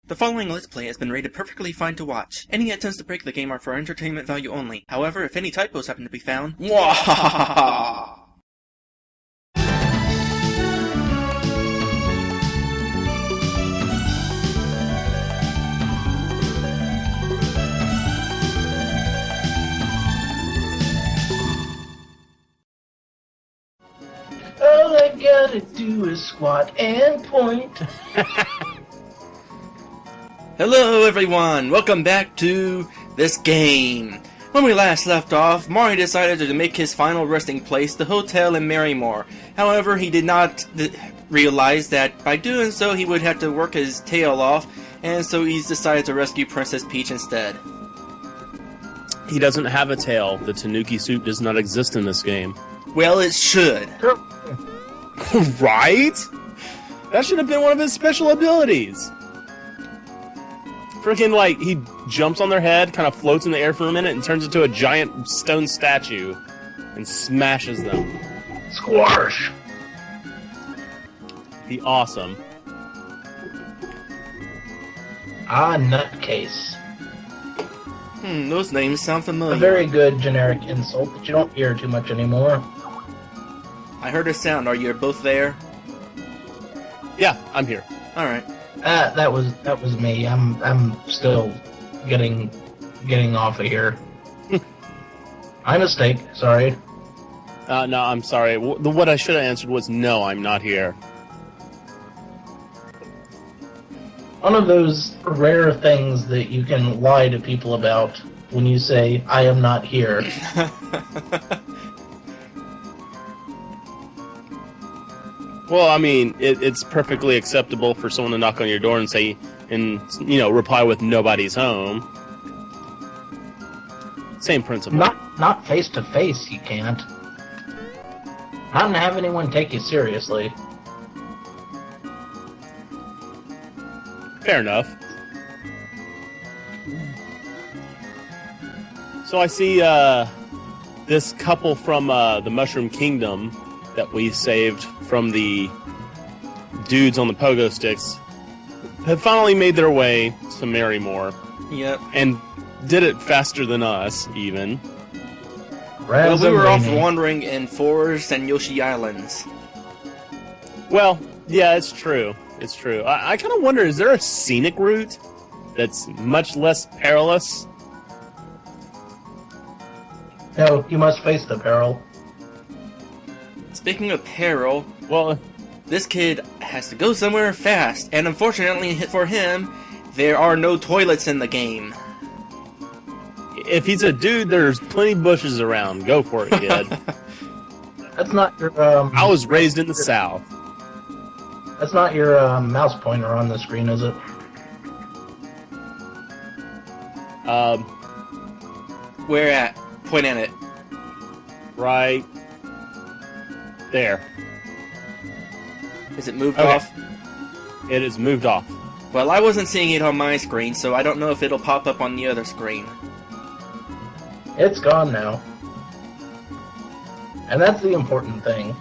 The following Let's Play has been rated perfectly fine to watch. Any attempts to break the game are for entertainment value only. However, if any typos happen to be found, mwahahaha! All I gotta do is squat and point. Hello everyone, welcome back to this game. When we last left off, Mari decided to make his final resting place the hotel in Marrymore. However, he did not realize that by doing so he would have to work his tail off, and so he's decided to rescue Princess Peach instead. He doesn't have a tail. The Tanuki suit does not exist in this game. Well, it should. Right? That should have been one of his special abilities. Freaking, like, he jumps on their head, kind of floats in the air for a minute, and turns into a giant stone statue and smashes them. Squash! Be awesome. Ah, nutcase. Those names sound familiar. A very good generic insult that you don't hear too much anymore. I heard a sound. Are you both there? Yeah, I'm here. Alright. That was me. I'm still getting off of here. My mistake. Sorry. No, I'm sorry. What I should have answered was no, I'm not here. One of those rare things that you can lie to people about when you say, I am not here. Well, I mean, it's perfectly acceptable for someone to knock on your door and say, and, you know, reply with nobody's home. Same principle. Not face to face, you can't. Not to have anyone take you seriously. Fair enough. So I see this couple from the Mushroom Kingdom that we saved from the dudes on the pogo sticks have finally made their way to Marrymore. Yep. And did it faster than us, even. Well, we were off wandering in Forest and Yoshi Islands. Well, yeah, it's true. It's true. I kind of wonder, is there a scenic route that's much less perilous? No, you must face the peril. Speaking of peril, Well, this kid has to go somewhere fast, and unfortunately for him, there are no toilets in the game. if he's a dude, there's plenty of bushes around. Go for it, kid. That's not your, I was raised in the South. That's not your, mouse pointer on the screen, is it? Where at? Point at it. Right there. Is it moved Okay. off? It is moved off. Well, I wasn't seeing it on my screen, so I don't know if it'll pop up on the other screen. It's gone now. And that's the important thing.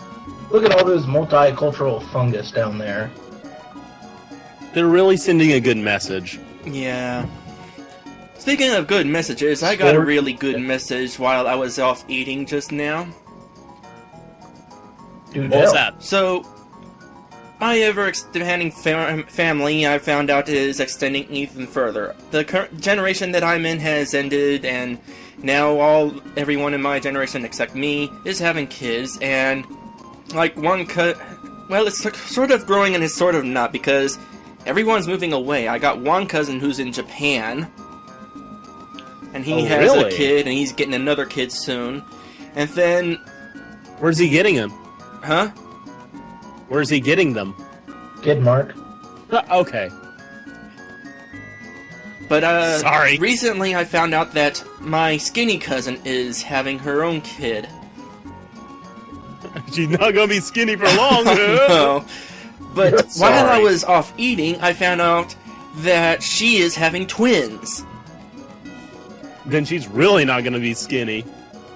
Look at all those multicultural fungus down there. They're really sending a good message. Yeah. Speaking of good messages, I got a really good message while I was off eating just now. Dude, What was that? So, my ever-expanding family, I found out, is extending even further. The current generation that I'm in has ended, and now everyone in my generation except me is having kids, and like well, it's sort of growing and it's sort of not, because everyone's moving away. I got one cousin who's in Japan, and he has a kid, and he's getting another kid soon. And then... Where's he getting him? Huh? Where's he getting them? Kid Mark. Okay. But, Sorry. recently I found out that my skinny cousin is having her own kid. She's not gonna be skinny for long, No. But Sorry. while I was off eating, I found out that she is having twins. Then she's really not gonna be skinny.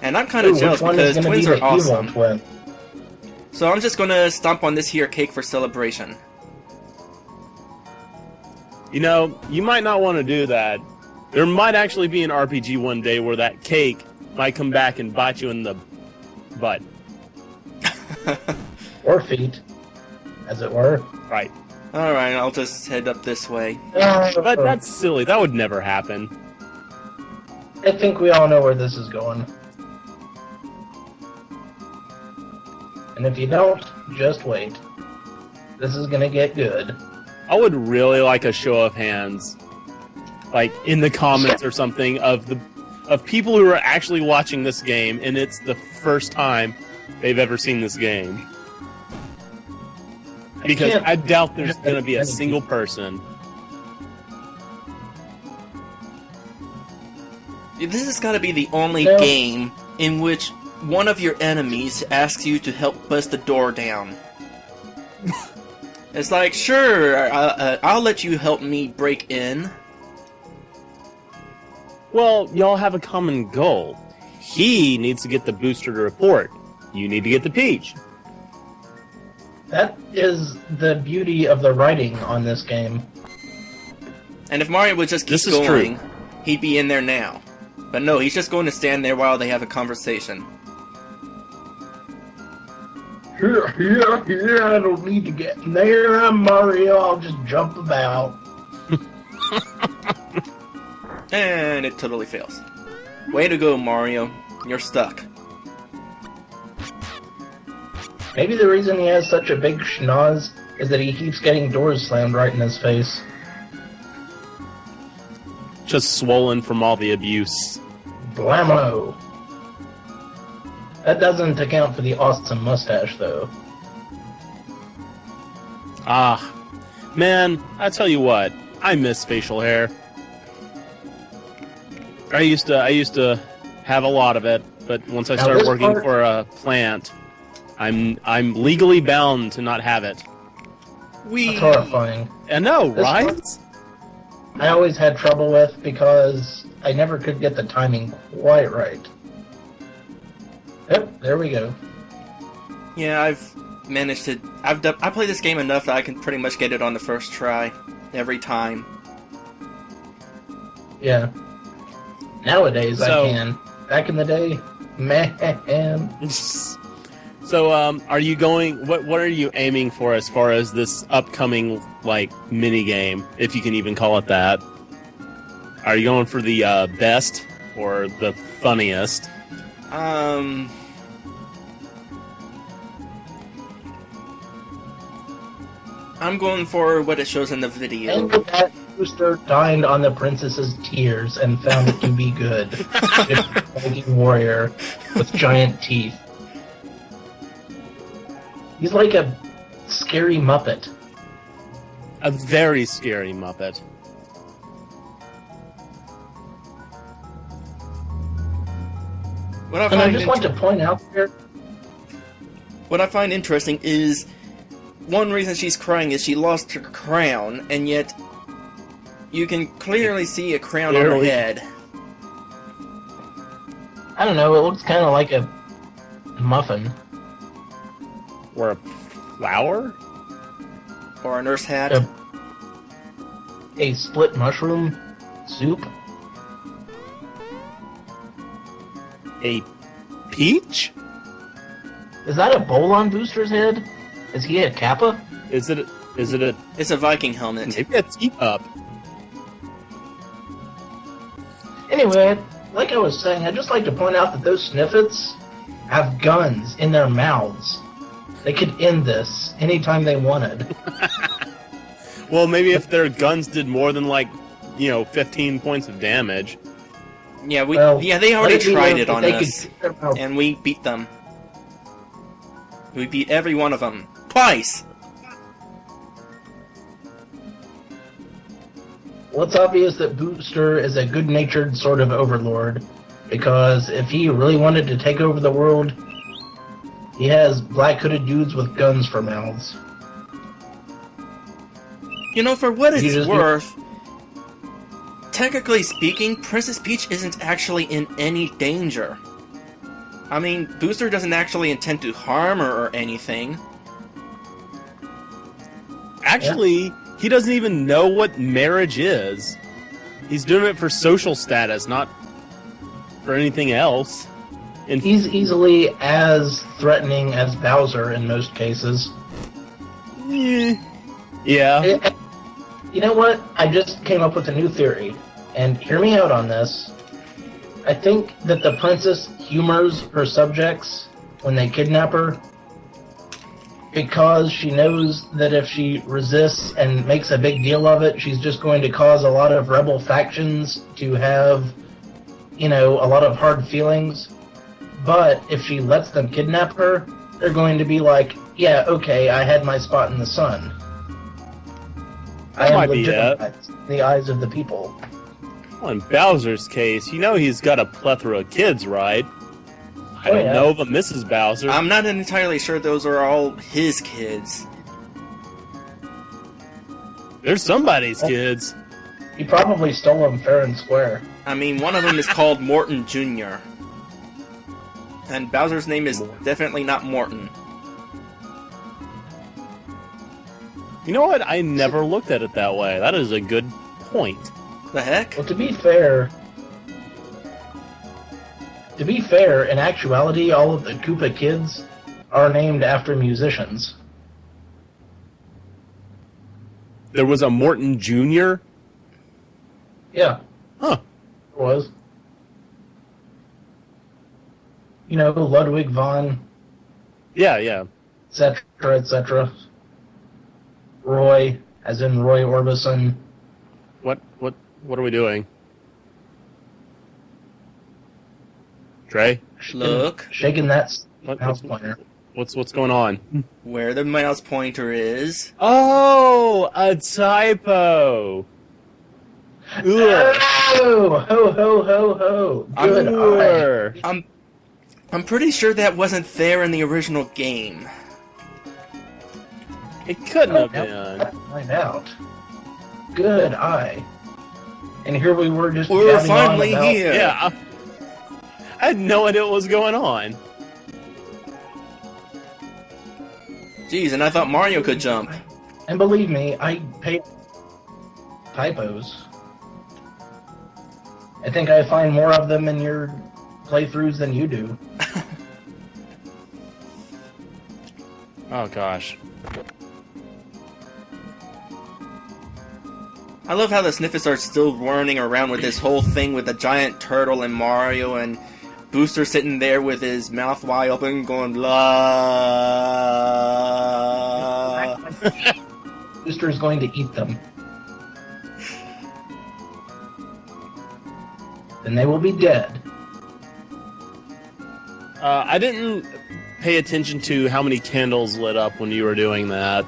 And I'm kind of jealous because twins are awesome. Twin? So I'm just gonna stomp on this here cake for celebration. You know, you might not want to do that. There might actually be an RPG one day where that cake might come back and bite you in the butt. Or feet, as it were. Right. Alright, I'll just head up this way. But that's silly. That would never happen. I think we all know where this is going. And if you don't, just wait. This is gonna get good. I would really like a show of hands, like in the comments or something, of people who are actually watching this game, and it's the first time they've ever seen this game. Because I doubt there's going to be a single person. This has got to be the only game in which one of your enemies asks you to help bust the door down. It's like, sure, I'll let you help me break in. Well, y'all have a common goal. He needs to get the booster to report. You need to get the peach. That is the beauty of the writing on this game. And if Mario would just keep going, he'd be in there now. But no, he's just going to stand there while they have a conversation. Here, I don't need to get in there. I'm Mario, I'll just jump about. And it totally fails. Way to go, Mario. You're stuck. Maybe the reason he has such a big schnoz is that he keeps getting doors slammed right in his face. Just swollen from all the abuse. Blammo! That doesn't account for the awesome mustache, though. Ah, man, I tell you what, I miss facial hair. I used to have a lot of it, but once I started working for a plant, I'm legally bound to not have it. That's horrifying. I know, right? I always had trouble with because I never could get the timing quite right. Yep, there we go. Yeah, I've managed to... I play this game enough that I can pretty much get it on the first try. Every time. Yeah. Nowadays I can. Back in the day, man. So, are you going... What are you aiming for as far as this upcoming, like, mini-game, if you can even call it that? Are you going for the best or the funniest? I'm going for what it shows in the video. And that booster dined on the princess's tears and found it to be good. Just a fighting warrior with giant teeth. He's like a scary Muppet. A very scary Muppet. What I just want to point out here... What I find interesting is one reason she's crying is she lost her crown, and yet you can clearly see a crown on her head. I don't know, it looks kind of like a muffin. Or a flower? Or a nurse hat. A split mushroom soup. A peach? Is that a bowl on Booster's head? Is he a Kappa? Is it a... It's a Viking helmet. Maybe a teacup. Anyway, like I was saying, I'd just like to point out that those Sniffets have guns in their mouths. They could end this anytime they wanted. Well, maybe if their guns did more than, 15 points of damage. Yeah, they already tried it on us, and we beat them. We beat every one of them. Twice! Well, it's obvious that Booster is a good-natured sort of overlord, because if he really wanted to take over the world, he has black-hooded dudes with guns for mouths. You know, for what it's worth, technically speaking, Princess Peach isn't actually in any danger. I mean, Booster doesn't actually intend to harm her or anything. Actually, he doesn't even know what marriage is. He's doing it for social status, not for anything else. And He's easily as threatening as Bowser in most cases. yeah. You know what? I just came up with a new theory, and hear me out on this. I think that the princess humors her subjects when they kidnap her because she knows that if she resists and makes a big deal of it, she's just going to cause a lot of rebel factions to have, a lot of hard feelings. But if she lets them kidnap her, they're going to be like, yeah, okay, I had my spot in the sun. That might be it. In the eyes of the people. Well, in Bowser's case, he's got a plethora of kids, right? I don't know of a Mrs. Bowser. I'm not entirely sure those are all his kids. They're somebody's kids. He probably stole them fair and square. I mean, one of them is called Morton Jr. And Bowser's name is definitely not Morton. You know what? I never looked at it that way. That is a good point. The heck? Well, to be fair, in actuality, all of the Koopa kids are named after musicians. There was a Morton Jr.? Yeah. Huh. There was. Ludwig von, Yeah. etc., etc. Roy, as in Roy Orbison. What are we doing? Trey? Look. Shaking that What- mouse pointer. What's going on? Where the mouse pointer is. Oh, a typo. Ugh. Oh! Ho, ho, ho, ho. Good eye. Ugh. I'm pretty sure that wasn't there in the original game. It couldn't have Now, been. let's find out. Good eye. And here we were just We're chatting on finally about- here. Yeah. I had no idea what was going on. Jeez, and I thought Mario could jump. And believe me, I pay typos. I think I find more of them in your playthroughs than you do. Oh, gosh. I love how the Sniffets are still running around with this whole thing with the giant turtle and Mario and Booster sitting there with his mouth wide open going blah. Booster is going to eat them. Then they will be dead. I didn't pay attention to how many candles lit up when you were doing that.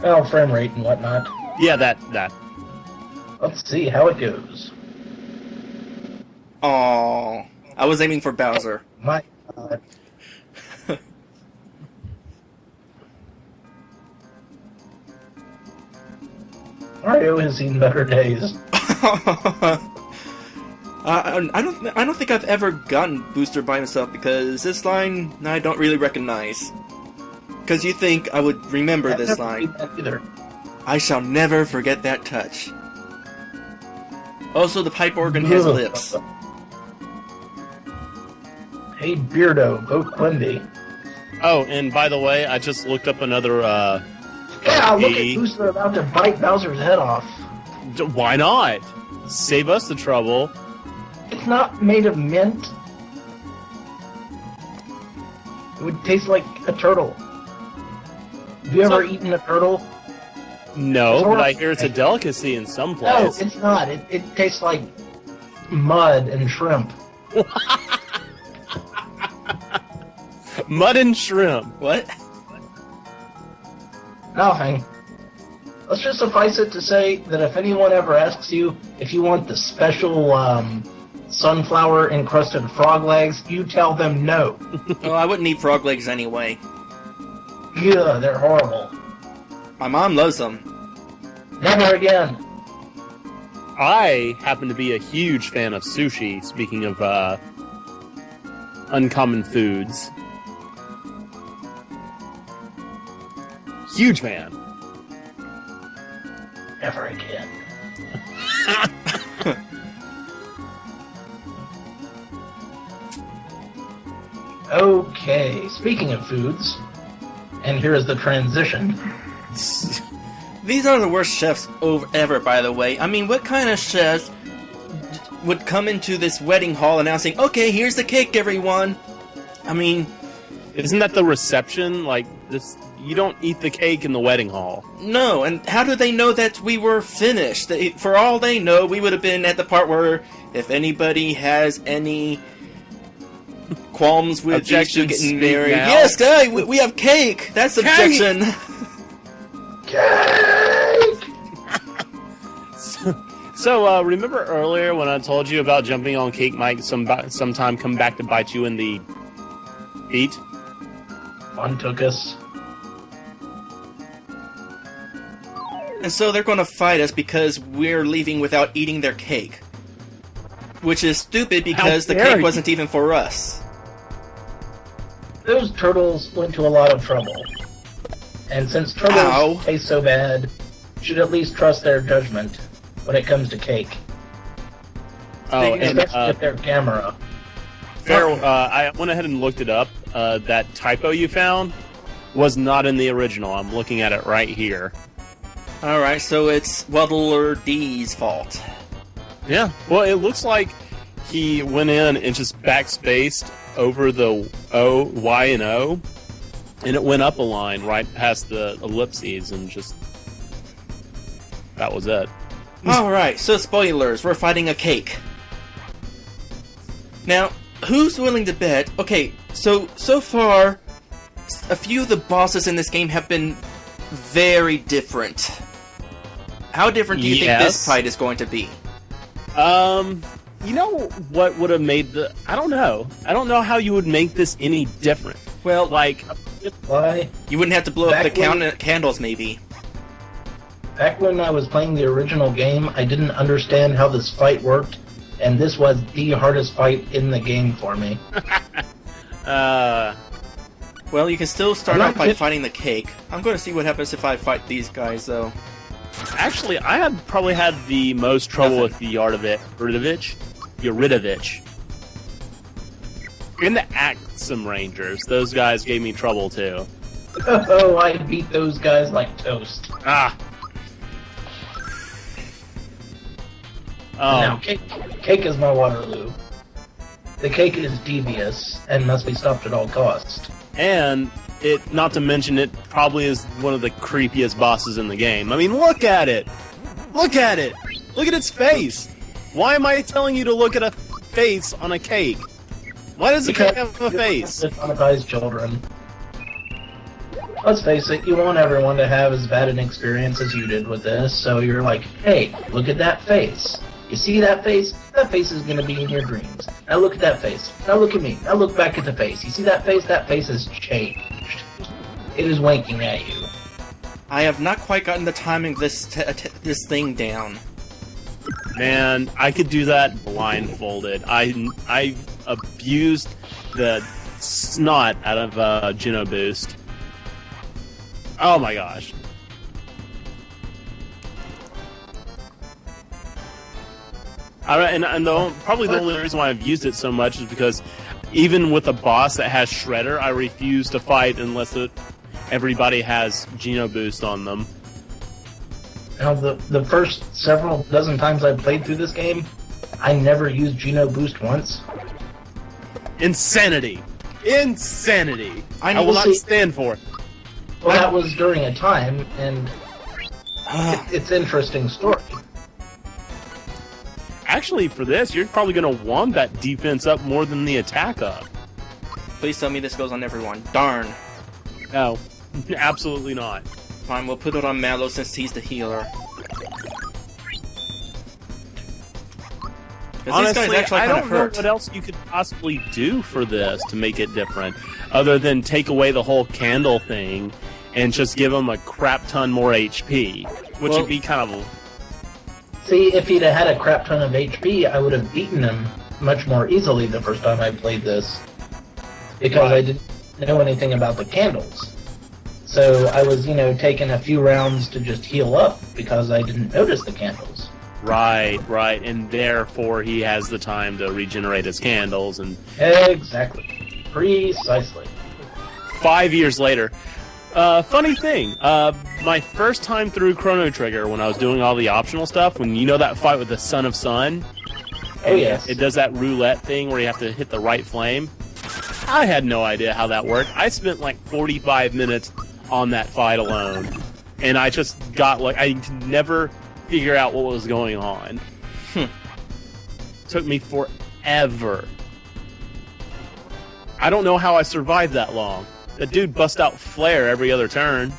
Well, frame rate and whatnot. Yeah, that. Let's see how it goes. Aww. I was aiming for Bowser. My God. Mario has seen better days. I don't think I've ever gotten Booster by himself because this line I don't really recognize. Because you think I would remember I've this never line. seen that either. I shall never forget that touch. Also, the pipe organ has Ugh. lips. Hey, Beardo, vote Quimby. Oh, and by the way, I just looked up another. Yeah, look E. at Booster about to bite Bowser's head off. Why not? Save us the trouble. It's not made of mint. It would taste like a turtle. Have you ever eaten a turtle? No, It's but I horrible. hear it's a delicacy in some No, place. it's not. It tastes like mud and shrimp. Mud and shrimp. What? Nothing. Let's just suffice it to say that if anyone ever asks you if you want the special sunflower encrusted frog legs, you tell them no. Oh, I wouldn't eat frog legs anyway. Yeah, they're horrible. My mom loves them. Never again. I happen to be a huge fan of sushi, speaking of uncommon foods. Huge fan. Never again. Okay, speaking of foods, and here is the transition. These are the worst chefs ever, by the way. I mean, what kind of chefs would come into this wedding hall announcing, okay, here's the cake, everyone? I mean... Isn't that the reception? Like, this, you don't eat the cake in the wedding hall. No, and how do they know that we were finished? For all they know, we would have been at the part where, if anybody has any qualms with these two getting married... out. Yes, guy, we have cake! That's objection! Cake! So, remember earlier when I told you about jumping on Cake Mike sometime come back to bite you in the feet? One took us. And so they're going to fight us because we're leaving without eating their cake. Which is stupid because the cake wasn't even for us. Those turtles went to a lot of trouble. And since turtles taste so bad, you should at least trust their judgment when it comes to cake. Oh, and especially with their camera. I went ahead and looked it up. That typo you found was not in the original. I'm looking at it right here. Alright, so it's Waddler-D's fault. Yeah, well, it looks like he went in and just backspaced over the O, Y, and O, and it went up a line right past the ellipses, and just... that was it. Alright, so spoilers, we're fighting a cake. Now, who's willing to bet... Okay, so far, a few of the bosses in this game have been very different. How different do you think this fight is going to be? You know what would have made the... I don't know. I don't know how you would make this any different. Well, like... Why? You wouldn't have to blow up the candles, maybe. Back when I was playing the original game, I didn't understand how this fight worked, and this was the hardest fight in the game for me. Well, you can still start off by fighting the cake. I'm going to see what happens if I fight these guys, though. Actually, I had probably had the most trouble with the Yuridovich. In the Axum Rangers, those guys gave me trouble too. Oh, I beat those guys like toast. Now, cake is my Waterloo. The cake is devious and must be stopped at all costs. And it, not to mention, it probably is one of the creepiest bosses in the game. I mean, look at it! Look at it! Look at its face! Why am I telling you to look at a face on a cake? Why does the cake have a face? It traumatize children. Let's face it, you want everyone to have as bad an experience as you did with this, so you're like, hey, look at that face. You see that face? That face is going to be in your dreams. Now look at that face. Now look at me. Now look back at the face. You see that face? That face has changed. It is winking at you. I have not quite gotten the timing of this thing down. Man, I could do that blindfolded. I abused the snot out of Geno Boost. Oh my gosh. Probably the only reason why I've used it so much is because even with a boss that has Shredder, I refuse to fight unless everybody has Geno Boost on them. Now, the first several dozen times I've played through this game, I never used Geno Boost once. Insanity! Insanity! I will not stand for it. Well, that was during a time, and it's an interesting story. Actually, for this, you're probably going to want that defense up more than the attack up. Please tell me this goes on everyone. Darn. No, absolutely not. Fine, we'll put it on Mallow since he's the healer. Honestly, I don't know what else you could possibly do for this to make it different, other than take away the whole candle thing and just give him a crap ton more HP, which would be kind of... See, if he'd have had a crap ton of HP, I would have beaten him much more easily the first time I played this. Because I didn't know anything about the candles. So I was, taking a few rounds to just heal up because I didn't notice the candles. Right, and therefore he has the time to regenerate his candles. And Exactly. Precisely. 5 years later. Funny thing, my first time through Chrono Trigger, when I was doing all the optional stuff, when that fight with the Son of Sun, Oh, yes. it does that roulette thing where you have to hit the right flame. I had no idea how that worked. I spent like 45 minutes on that fight alone, and I just got I could never figure out what was going on. Took me forever. I don't know how I survived that long. The dude bust out flare every other turn.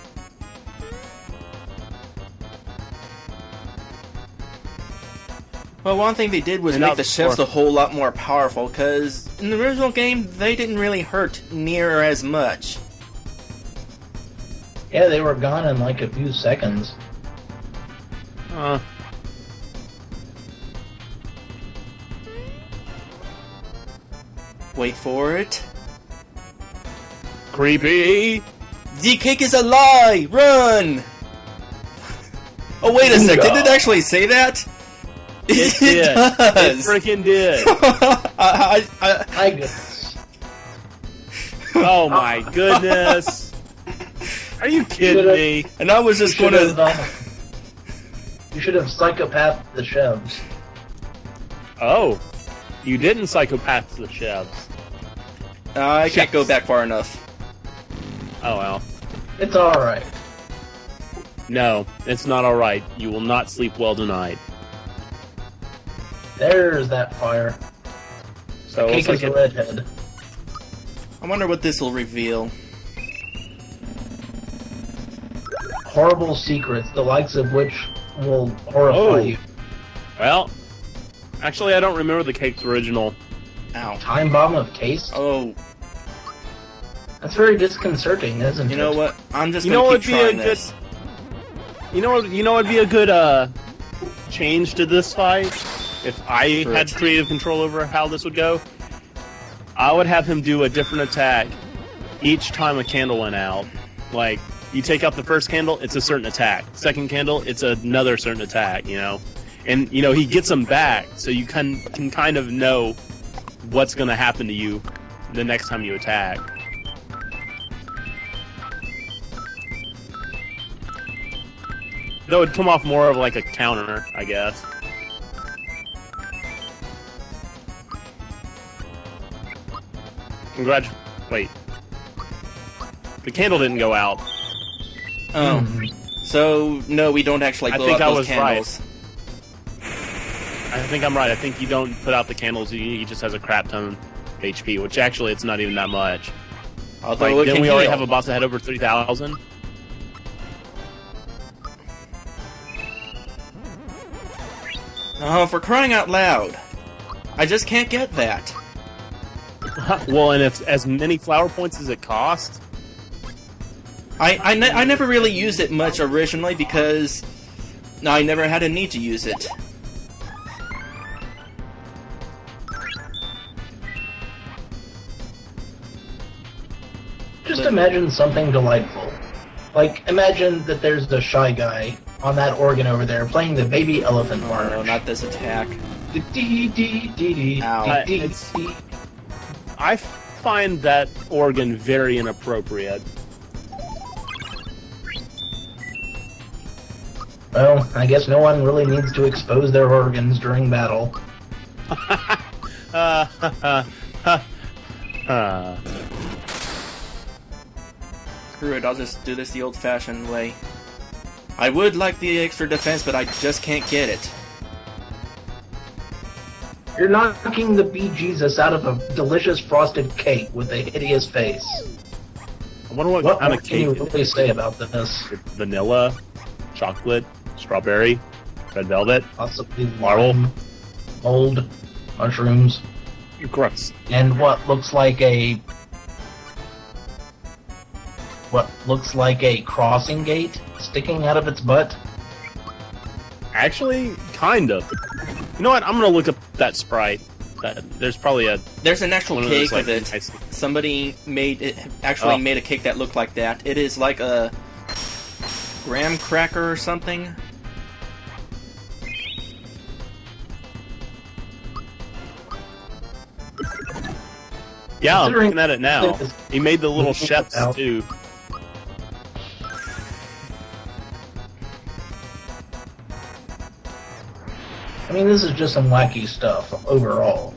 Well, one thing they did was And make that the was chefs a whole lot more powerful, because in the original game, they didn't really hurt near as much. Yeah, they were gone in like a few seconds. Wait for it. Creepy! The cake is a lie! Run! Oh, wait a sec, did it actually say that? It did. does! It freaking did. My goodness. Oh my goodness. Are you kidding me? And I was just You gonna... should have psychopathed the chefs. Oh. You didn't psychopath the chefs. I can't go back far enough. Oh well. It's alright. No, it's not alright. You will not sleep well tonight. There's that fire. So Cake is a redhead. I wonder what this will reveal. Horrible secrets, the likes of which will horrify you. Well, actually, I don't remember the cake's original. Ow. Time bomb of taste? Oh, That's very disconcerting, isn't it? you know what? I'm just You gonna know keep what'd be a trying good- this. You know what'd be a good change to this fight? If I Sure. had creative control over how this would go, I would have him do a different attack each time a candle went out. Like, you take out the first candle, it's a certain attack. Second candle, it's another certain attack, And, he gets them back, so you can kind of know what's going to happen to you the next time you attack. Though it'd come off more of like a counter, I guess. Wait. The candle didn't go out. Oh. So, no, we don't actually I blow think up I those was candles. I think I'm right. I think you don't put out the candles, he just has a crap ton of HP, which actually it's not even that much. Although it didn't can we already heal. have a boss that had over 3,000? Oh, for crying out loud. I just can't get that. Well, and if as many flower points as it cost? I never really used it much originally because I never had a need to use it. Just imagine something delightful. Like, imagine that there's the Shy Guy on that organ over there playing the baby elephant Oh, march. no, not this attack. Ow. I find that organ very inappropriate. Well, I guess no one really needs to expose their organs during battle. Screw it, I'll just do this the old-fashioned way. I would like the extra defense, but I just can't get it. You're knocking the bejesus out of a delicious frosted cake with a hideous face. I wonder what What kind more of can you cake. really say about this? Vanilla, chocolate, strawberry, red velvet. Possibly Marble. lime, mold, mushrooms, Gross. and what looks like a crossing gate sticking out of its butt. Actually, kind of. You know what? I'm gonna look up that sprite. There's probably There's an actual one of cake those, of it. nice- Somebody made a cake that looked like that. It is like a graham cracker or something. Yeah, I'm Considering- looking at it now. He made the little chefs too. I mean, this is just some wacky stuff overall.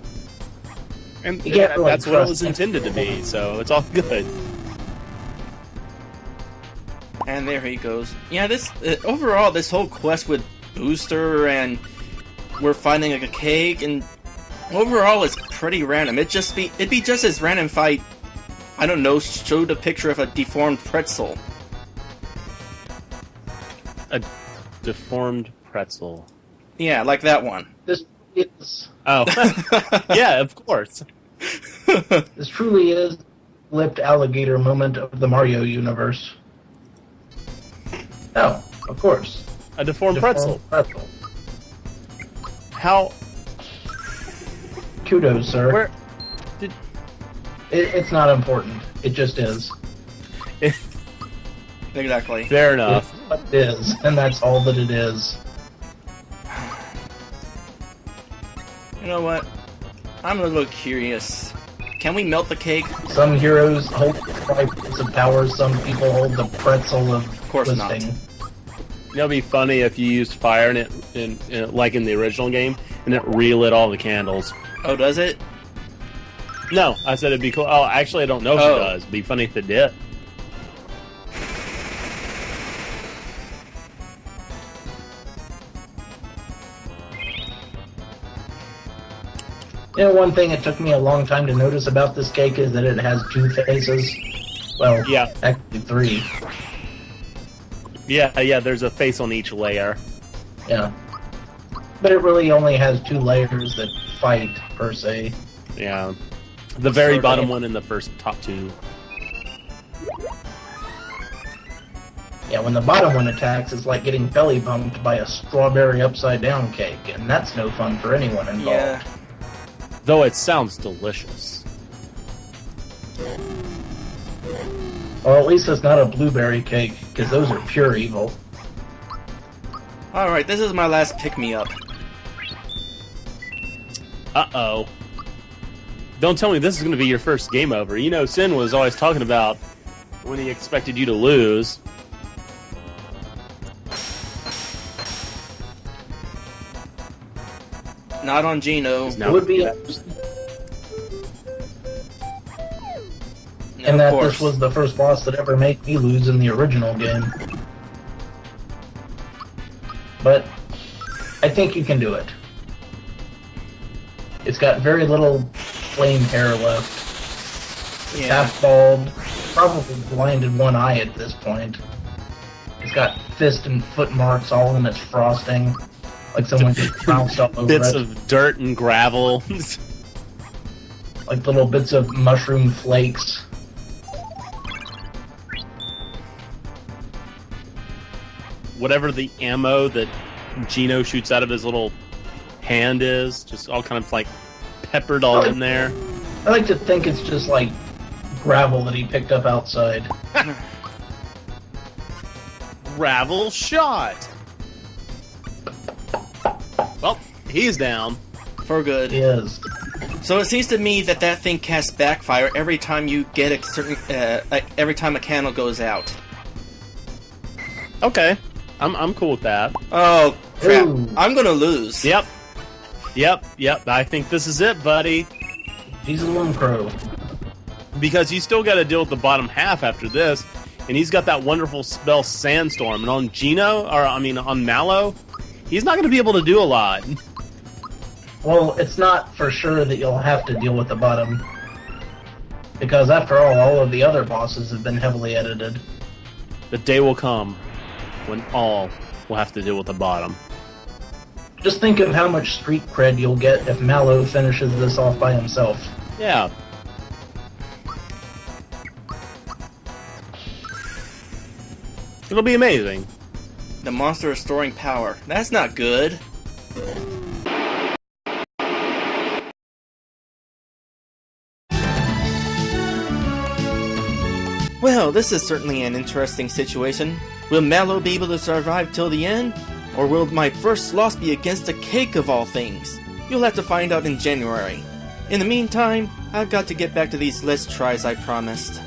And You can't really that's what it was trust intended to be, so it's all good. And there he goes. Yeah, this overall, this whole quest with Booster and we're finding like a cake, and overall, it's pretty random. It'd be just as random if I don't know, showed a picture of a deformed pretzel. A deformed pretzel. Yeah, like that one. This is Oh, yeah, of course. this truly is lipped alligator moment of the Mario universe. Oh, of course. A deformed pretzel. Pretzel. How? Kudos, sir. Where? It's not important. It just is. Exactly. Fair enough. It's what it is, and that's all that it is. You know what? I'm a little curious. Can we melt the cake? Some heroes hold the points of power, some people hold the pretzel of course not. twisting. You know, it'd be funny if you used fire in it, like in the original game, and it relit all the candles. Oh, does it? No, I said it'd be cool. Oh, actually, I don't know if Oh. it does. It'd be funny if it did. You know, one thing it took me a long time to notice about this cake is that it has two faces. Well, Yeah. actually three. Yeah, there's a face on each layer. Yeah. But it really only has two layers that fight, per se. Yeah. The very Sort bottom of. one and the first top two. Yeah, when the bottom one attacks, it's like getting belly bumped by a strawberry upside down cake, and that's no fun for anyone involved. Yeah. Though it sounds delicious. Well, at least it's not a blueberry cake, because those are pure evil. Alright, this is my last pick-me-up. Uh-oh. Don't tell me this is going to be your first game over. You know, Sin was always talking about when he expected you to lose. Not on Gino. It would be No, and of that course. this was the first boss that ever made me lose in the original game. But I think you can do it. It's got very little flame hair left. It's Yeah. half bald, probably blind in one eye at this point. It's got fist and foot marks all in its frosting, like someone just bounced all over Bits it. of dirt and gravel. Like little bits of mushroom flakes. Whatever the ammo that Gino shoots out of his little hand is, just all kind of like peppered all in there. I like to think it's just like gravel that he picked up outside. Gravel shot. Well, he's down. For good. He is. So it seems to me that that thing casts backfire every time you get a certain, like every time a candle goes out. Okay, I'm cool with that. Oh crap! Ooh. I'm gonna lose. Yep. I think this is it, buddy. He's a lone crow. Because you still got to deal with the bottom half after this, and he's got that wonderful spell Sandstorm. And on Gino, or I mean on Mallow, he's not going to be able to do a lot. Well, it's not for sure that you'll have to deal with the bottom. Because after all of the other bosses have been heavily edited. The day will come when all will have to deal with the bottom. Just think of how much street cred you'll get if Mallow finishes this off by himself. Yeah. It'll be amazing. The monster is storing power. That's not good. Well, this is certainly an interesting situation. Will Mallow be able to survive till the end? Or will my first loss be against a cake of all things? You'll have to find out in January. In the meantime, I've got to get back to these list tries I promised.